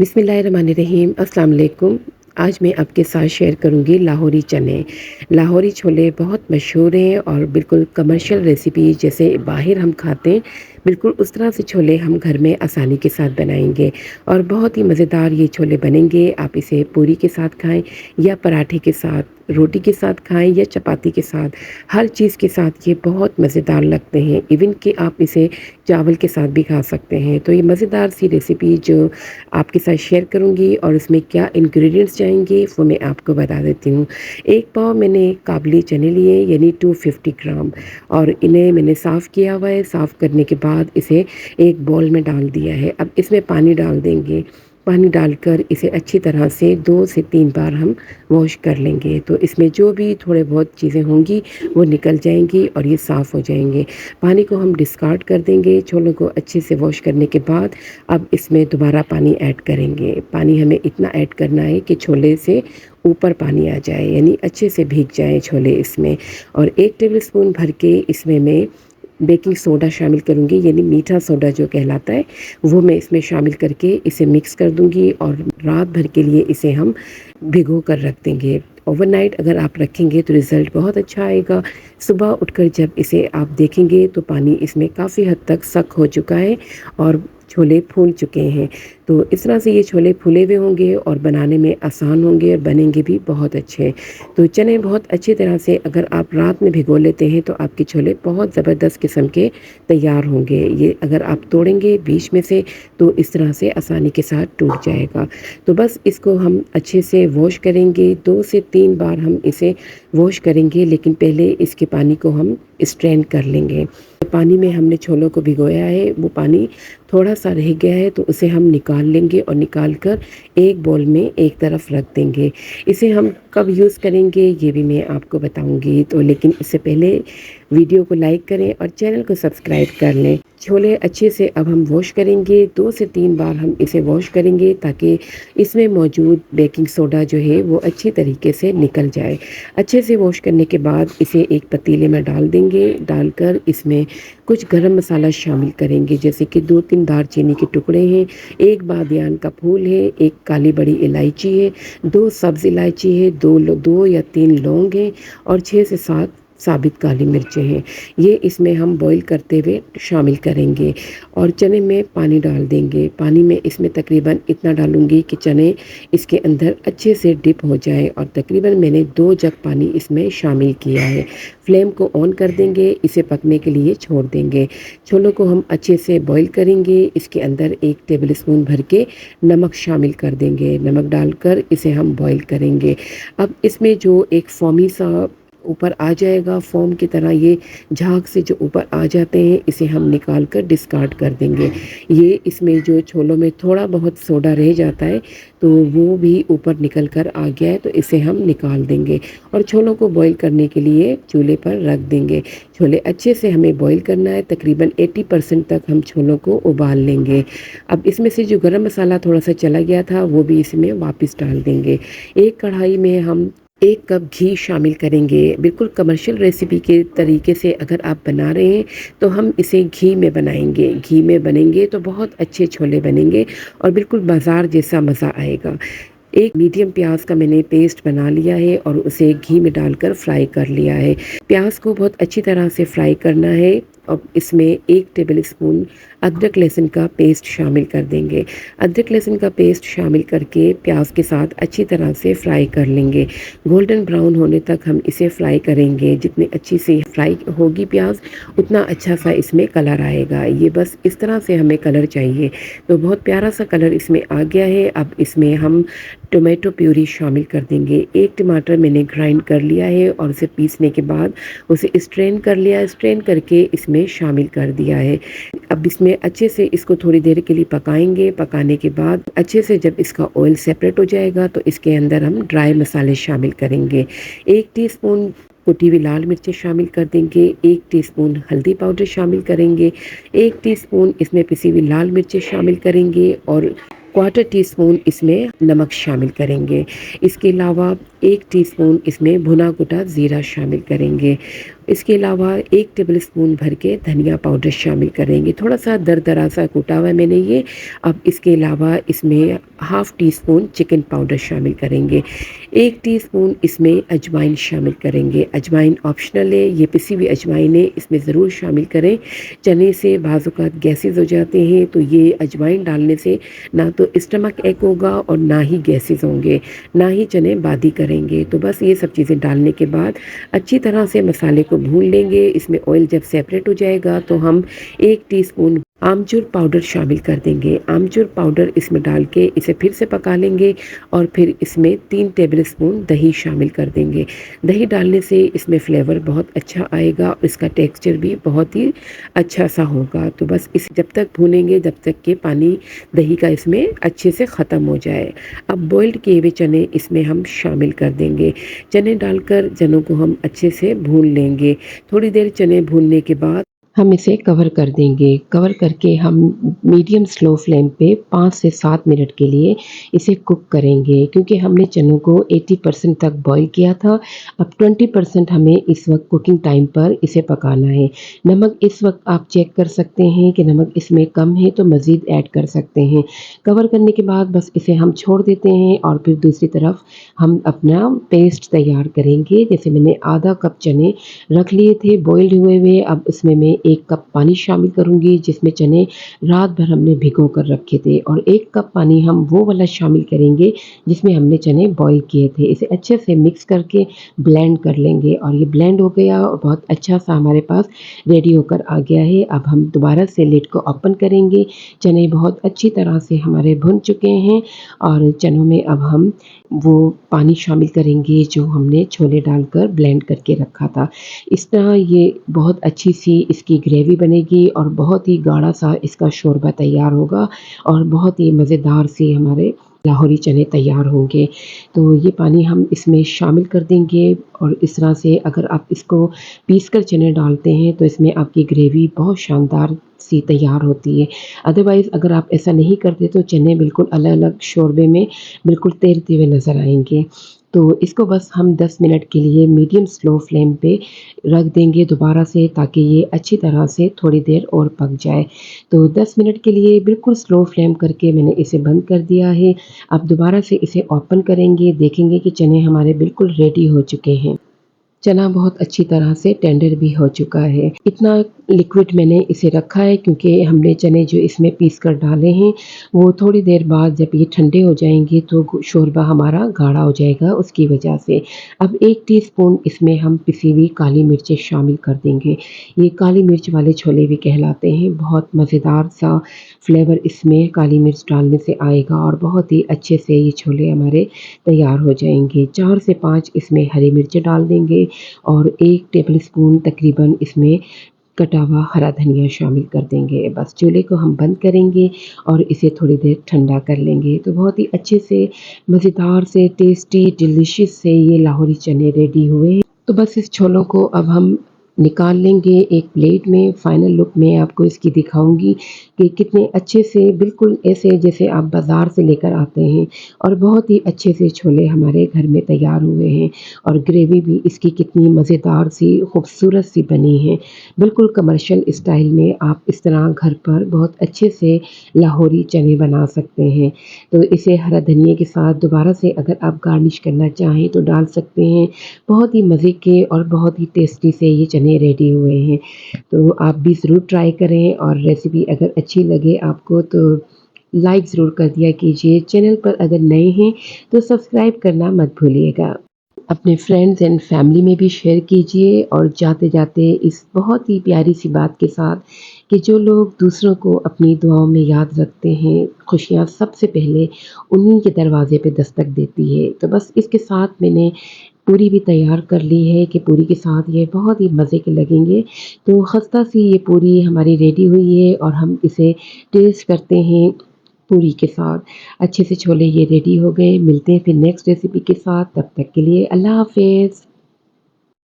बिस्मिल्लाहिर्रहमानिर्रहीम अस्सलाम वालेकुम। आज मैं आपके साथ शेयर करूंगी लाहौरी चने। लाहौरी छोले बहुत मशहूर हैं और बिल्कुल कमर्शियल रेसिपी जैसे बाहर हम खाते हैं, बिल्कुल उस तरह से छोले हम घर में आसानी के साथ बनाएंगे और बहुत ही मज़ेदार ये छोले बनेंगे। आप इसे पूरी के साथ खाएं या पराठे के साथ, रोटी के साथ खाएं या चपाती के साथ, हर चीज़ के साथ ये बहुत मज़ेदार लगते हैं। इवन कि आप इसे चावल के साथ भी खा सकते हैं। तो ये मज़ेदार सी रेसिपी जो आपके साथ शेयर करूँगी और इसमें क्या इंग्रेडिएंट्स जाएँगे वो मैं आपको बता देती हूँ। 1 पाव मैंने काबुली चने लिए यानी 250 ग्राम और इन्हें मैंने साफ़ किया हुआ है। साफ़ करने के बाद इसे एक बाउल में डाल दिया है। अब इसमें पानी डाल देंगे। पानी डालकर इसे अच्छी तरह से 2 से 3 बार हम वॉश कर लेंगे। तो इसमें जो भी थोड़े बहुत चीज़ें होंगी वो निकल जाएँगी और ये साफ़ हो जाएँगे। पानी को हम डिस्कार्ड कर देंगे। छोलों को अच्छे से वॉश करने के बाद अब इसमें दोबारा पानी ऐड करेंगे। पानी हमें इतना ऐड करना है कि छोले से ऊपर पानी आ जाए, यानी अच्छे से भीग जाएँ छोले इसमें। और 1 टेबलस्पून भर के इसमें मैं बेकिंग सोडा शामिल करूँगी, यानी मीठा सोडा जो कहलाता है, वो मैं इसमें शामिल करके इसे मिक्स कर दूँगी और रात भर के लिए इसे हम भिगो कर रख देंगे। ओवरनाइट अगर आप रखेंगे तो रिज़ल्ट बहुत अच्छा आएगा। सुबह उठकर जब इसे आप देखेंगे तो पानी इसमें काफ़ी हद तक सक हो चुका है और छोले फूल चुके हैं। तो इस तरह से ये छोले फूले हुए होंगे और बनाने में आसान होंगे और बनेंगे भी बहुत अच्छे। तो चने बहुत अच्छी तरह से अगर आप रात में भिगो लेते हैं तो आपके छोले बहुत ज़बरदस्त किस्म के तैयार होंगे। ये अगर आप तोड़ेंगे बीच में से तो इस तरह से आसानी के साथ टूट जाएगा। तो बस इसको हम अच्छे से वॉश करेंगे। 2 से 3 बार हम इसे वॉश करेंगे, लेकिन पहले इसके पानी को हम स्ट्रेन कर लेंगे। पानी में हमने छोलों को भिगोया है, वो पानी थोड़ा-सा रह गया है तो उसे हम निकाल लेंगे और निकाल कर एक बाउल में एक तरफ रख देंगे। इसे हम कब यूज़ करेंगे ये भी मैं आपको बताऊँगी। तो लेकिन इससे पहले वीडियो को लाइक करें और चैनल को सब्सक्राइब कर लें। छोले अच्छे से अब हम वॉश करेंगे। 2 से 3 बार हम इसे वॉश करेंगे ताकि इसमें मौजूद बेकिंग सोडा जो है वो अच्छी तरीके से निकल जाए। अच्छे से वॉश करने के बाद इसे एक पतीले में डाल देंगे। डालकर इसमें कुछ गरम मसाला शामिल करेंगे, जैसे कि 2-3 दालचीनी के टुकड़े हैं, 1 बादियान का फूल है, 1 काली बड़ी इलायची है, 2 सब्ज़ इलायची है, 2 या 3 लौंग हैं और 6 से 7 साबित काली मिर्चें हैं। ये इसमें हम बॉईल करते हुए शामिल करेंगे और चने में पानी डाल देंगे। पानी में इसमें तकरीबन इतना डालूँगी कि चने इसके अंदर अच्छे से डिप हो जाए और तकरीबन मैंने 2 जग पानी इसमें शामिल किया है। फ्लेम को ऑन कर देंगे, इसे पकने के लिए छोड़ देंगे। छोलों को हम अच्छे से बॉईल करेंगे। इसके अंदर 1 टेबलस्पून भर के नमक शामिल कर देंगे। नमक डालकर इसे हम बॉईल करेंगे। अब इसमें जो एक फोमी सा ऊपर आ जाएगा, फोम की तरह ये झाग से जो ऊपर आ जाते हैं, इसे हम निकाल कर डिस्कार्ड कर देंगे। ये इसमें जो छोलों में थोड़ा बहुत सोडा रह जाता है तो वो भी ऊपर निकल कर आ गया है, तो इसे हम निकाल देंगे और छोलों को बॉईल करने के लिए चूल्हे पर रख देंगे। छोले अच्छे से हमें बॉईल करना है, तकरीबन 80% तक हम छोलों को उबाल लेंगे। अब इसमें से जो गरम मसाला थोड़ा सा चला गया था वो भी इसमें वापस डाल देंगे। एक कढ़ाई में हम 1 कप घी शामिल करेंगे। बिल्कुल कमर्शियल रेसिपी के तरीके से अगर आप बना रहे हैं तो हम इसे घी में बनाएंगे। घी में बनेंगे तो बहुत अच्छे छोले बनेंगे और बिल्कुल बाज़ार जैसा मज़ा आएगा। 1 मीडियम प्याज का मैंने पेस्ट बना लिया है और उसे घी में डालकर फ्राई कर लिया है। प्याज को बहुत अच्छी तरह से फ्राई करना है। अब इसमें 1 टेबलस्पून अदरक लहसुन का पेस्ट शामिल कर देंगे। अदरक लहसुन का पेस्ट शामिल करके प्याज के साथ अच्छी तरह से फ्राई कर लेंगे। गोल्डन ब्राउन होने तक हम इसे फ्राई करेंगे। जितनी अच्छी से फ्राई होगी प्याज, उतना अच्छा सा इसमें कलर आएगा। ये बस इस तरह से हमें कलर चाहिए। तो बहुत प्यारा सा कलर इसमें आ गया है। अब इसमें हम टोमेटो प्यूरी शामिल कर देंगे। 1 टमाटर मैंने ग्राइंड कर लिया है और उसे पीसने के बाद उसे स्ट्रेन कर लिया। स्ट्रेन करके इसमें शामिल कर दिया है। अब इसमें अच्छे से इसको थोड़ी देर के लिए पकाएंगे। पकाने के बाद अच्छे से जब इसका ऑयल सेपरेट हो जाएगा तो इसके अंदर हम ड्राई मसाले शामिल करेंगे। 1 टीस्पून कुटी हुई लाल मिर्चें शामिल कर देंगे, 1 टीस्पून हल्दी पाउडर शामिल करेंगे, 1 टीस्पून इसमें पिसी हुई लाल मिर्चें शामिल करेंगे और 1/4 टीस्पून इसमें नमक शामिल करेंगे। इसके अलावा 1 टीस्पून इसमें भुना कुटा ज़ीरा शामिल करेंगे। इसके अलावा 1 टेबलस्पून भर के धनिया पाउडर शामिल करेंगे। थोड़ा-सा दरदरा सा कूटा हुआ है मैंने ये। अब इसके अलावा इसमें हाफ़ टीस्पून चिकन पाउडर शामिल करेंगे। 1 टीस्पून इसमें अजवाइन शामिल करेंगे। अजवाइन ऑप्शनल है, ये पिसी हुई अजवाइन है, इसमें ज़रूर शामिल करें। चने से बाज़ औक़ात गैसेज़ हो जाते हैं, तो ये अजवाइन डालने से ना तो स्टमक एक होगा और ना ही गैसेज़ होंगे, ना ही चने बादी करेंगे। तो बस ये सब चीज़ें डालने के बाद अच्छी तरह से मसाले को भून लेंगे। इसमें ऑयल जब सेपरेट हो जाएगा तो हम 1 टीस्पून आमचूर पाउडर शामिल कर देंगे। आमचूर पाउडर इसमें डाल के इसे फिर से पका लेंगे और फिर इसमें 3 टेबलस्पून दही शामिल कर देंगे। दही डालने से इसमें फ्लेवर बहुत अच्छा आएगा और इसका टेक्सचर भी बहुत ही अच्छा-सा होगा। तो बस इसे जब तक भूनेंगे जब तक कि पानी दही का इसमें अच्छे से ख़त्म हो जाए। अब बॉइल्ड किए हुए चने इसमें हम शामिल कर देंगे। चने डालकर चनों को हम अच्छे से भून लेंगे। थोड़ी देर चने भूनने के बाद हम इसे कवर कर देंगे। कवर करके हम मीडियम स्लो फ्लेम पे 5 से 7 मिनट के लिए इसे कुक करेंगे, क्योंकि हमने चनों को 80% तक बॉयल किया था। अब 20% हमें इस वक़्त कुकिंग टाइम पर इसे पकाना है। नमक इस वक़्त आप चेक कर सकते हैं कि नमक इसमें कम है तो मज़ीद ऐड कर सकते हैं। कवर करने के बाद बस इसे हम छोड़ देते हैं और फिर दूसरी तरफ हम अपना पेस्ट तैयार करेंगे। जैसे मैंने आधा कप चने रख लिए थे बॉइल्ड हुए। अब इसमें मैं 1 कप पानी शामिल करूँगी, जिसमें चने रात भर हमने भिगो कर रखे थे, और 1 कप पानी हम वो वाला शामिल करेंगे जिसमें हमने चने बॉयल किए थे। इसे अच्छे से मिक्स करके ब्लेंड कर लेंगे और ये ब्लेंड हो गया और बहुत अच्छा-सा हमारे पास रेडी होकर आ गया है। अब हम दोबारा से लिड को ओपन करेंगे। चने बहुत अच्छी तरह से हमारे भुन चुके हैं और चनों में अब हम वो पानी शामिल करेंगे जो हमने छोले डालकर ब्लेंड करके रखा था। इस तरह ये बहुत अच्छी-सी इसकी ग्रेवी बनेगी और बहुत ही गाढ़ा-सा इसका शोरबा तैयार होगा और बहुत ही मज़ेदार से हमारे लाहौरी चने तैयार होंगे। तो ये पानी हम इसमें शामिल कर देंगे और इस तरह से अगर आप इसको पीस कर चने डालते हैं तो इसमें आपकी ग्रेवी बहुत शानदार सी तैयार होती है। अदरवाइज़ अगर आप ऐसा नहीं करते तो चने बिल्कुल अलग-अलग शोरबे में बिल्कुल तैरते हुए नज़र आएँगे। तो इसको बस हम 10 मिनट के लिए मीडियम स्लो फ्लेम पे रख देंगे दोबारा से, ताकि ये अच्छी तरह से थोड़ी देर और पक जाए। तो 10 मिनट के लिए बिल्कुल स्लो फ्लेम करके मैंने इसे बंद कर दिया है। अब दोबारा से इसे ओपन करेंगे, देखेंगे कि चने हमारे बिल्कुल रेडी हो चुके हैं। चना बहुत अच्छी तरह से टेंडर भी हो चुका है। इतना लिक्विड मैंने इसे रखा है क्योंकि हमने चने जो इसमें पीस कर डाले हैं, वो थोड़ी देर बाद जब ये ठंडे हो जाएँगे तो शोरबा हमारा गाढ़ा हो जाएगा, उसकी वजह से। अब 1 टीस्पून इसमें हम पिसी हुई काली मिर्चें शामिल कर देंगे। ये काली मिर्च वाले छोले भी कहलाते हैं। बहुत मज़ेदार सा फ्लेवर इसमें काली मिर्च डालने से आएगा और बहुत ही अच्छे से ये छोले हमारे तैयार हो जाएँगे। 4 से 5 इसमें हरी मिर्चें डाल देंगे और 1 टेबलस्पून तकरीबन इसमें कटा हुआ हरा धनिया शामिल कर देंगे। बस चूल्हे को हम बंद करेंगे और इसे थोड़ी देर ठंडा कर लेंगे। तो बहुत ही अच्छे से मज़ेदार से टेस्टी डिलिशियस से ये लाहौरी चने रेडी हुए हैं। तो बस इस छोलों को अब हम निकाल लेंगे एक प्लेट में। फाइनल लुक मैं आपको इसकी दिखाऊँगी कि कितने अच्छे से बिल्कुल ऐसे जैसे आप बाज़ार से लेकर आते हैं, और बहुत ही अच्छे से छोले हमारे घर में तैयार हुए हैं और ग्रेवी भी इसकी कितनी मज़ेदार सी खूबसूरत सी बनी है। बिल्कुल कमर्शियल स्टाइल में आप इस तरह घर पर बहुत अच्छे से लाहौरी चने बना सकते हैं। तो इसे हरा धनिया के साथ दोबारा से अगर आप गार्निश करना चाहें तो डाल सकते हैं। बहुत ही मज़े के और बहुत ही टेस्टी से ये चने रेडी हुए हैं। तो आप भी ज़रूर ट्राई करें और रेसिपी अगर अच्छी लगे आपको तो लाइक ज़रूर कर दिया कीजिए। चैनल पर अगर नए हैं तो सब्सक्राइब करना मत भूलिएगा। अपने फ्रेंड्स एंड फैमिली में भी शेयर कीजिए, और जाते-जाते इस बहुत ही प्यारी सी बात के साथ कि जो लोग दूसरों को अपनी दुआओं में याद रखते हैं, खुशियाँ सबसे पहले उन्हीं के दरवाज़े पे दस्तक देती है। तो बस इसके साथ मैंने पूरी भी तैयार कर ली है कि पूरी के साथ ये बहुत ही मज़े के लगेंगे। तो खस्ता सी ये पूरी हमारी रेडी हुई है और हम इसे टेस्ट करते हैं पूरी के साथ। अच्छे से छोले ये रेडी हो गए। मिलते हैं फिर नेक्स्ट रेसिपी के साथ, तब तक के लिए अल्लाह हाफ़िज़।